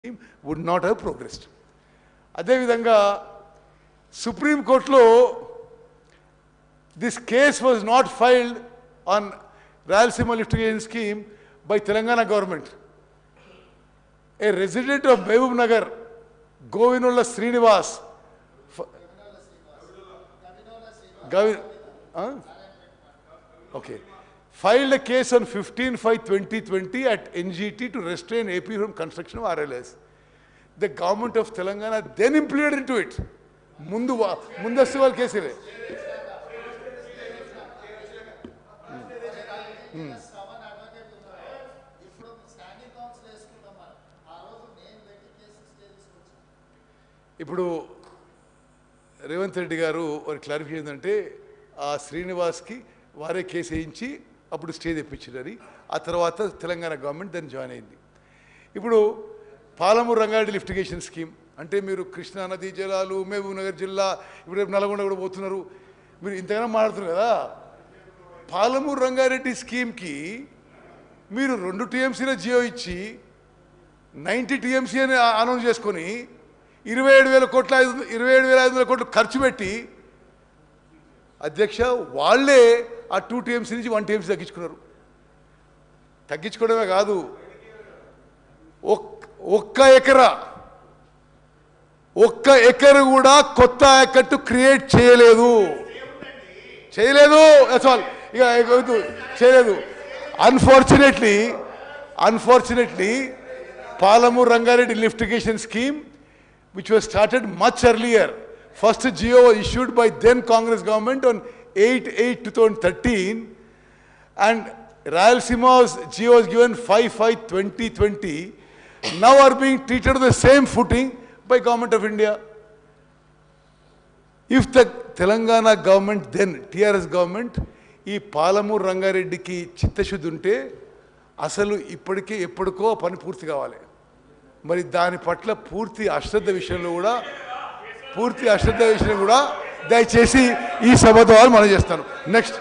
would not have progressed. అదేవిధంగా supreme కోర్టులో this case was not filed on Rayalaseema lift irrigation scheme by Telangana government. A resident of Mehboob Nagar, Govinola Srinivas, filed a case on 15/5/2020 at NGT to restrain AP from construction of RLS. The government of Telangana then implemented into it. ముందస్తు వాళ్ళ కేసులే. ఇప్పుడు రేవంత్ రెడ్డి గారు ఒక clarification ఏంటంటే ఆ శ్రీనివాస్కి వారే case వేయించి అప్పుడు స్టే తెప్పించారని, ఆ తర్వాత తెలంగాణ గవర్నమెంట్ దాన్ని జాయిన్ అయింది. ఇప్పుడు Palamuru Rangareddy lift irrigation scheme అంటే మీరు కృష్ణా నదీ జలాలు, మహబూబ్ నగర్ జిల్లా, ఇప్పుడు రేపు నల్గొండ కూడా పోతున్నారు, మీరు ఇంతగానో మాట్లాడుతున్నారు కదా. పాలమూరు రంగారెడ్డి స్కీమ్కి మీరు 2 TMCల జియో ఇచ్చి 90 TMC అని అనౌన్స్ చేసుకొని 27,500 కోట్లు ఖర్చు పెట్టి అధ్యక్ష వాళ్ళే ఆ 2 TMC నుంచి 1 TMC తగ్గించుకున్నారు. తగ్గించుకోవడమే కాదు, ఒక్క ఎకరు కూడా కొత్త ఆయకట్టు క్రియేట్ చేయలేదు. ఇక చేయలేదు. Unfortunately Palamuru Rangareddy lift irrigation scheme which was started much earlier. First GO was issued by then Congress government on 8/8/2013 and Rayalaseema's GO was given 5/5/2020. Now are being treated on the same footing by Government of India. If the Telangana government, then TRS government, ఈ పాలమూరు రంగారెడ్డికి చిత్తశుద్ధి ఉంటే అసలు ఎప్పటికో పని పూర్తి కావాలి. మరి దాని పట్ల పూర్తి అశ్రద్ధ విషయంలో కూడా దయచేసి ఈ సభ ద్వారా మనం చేస్తాను. నెక్స్ట్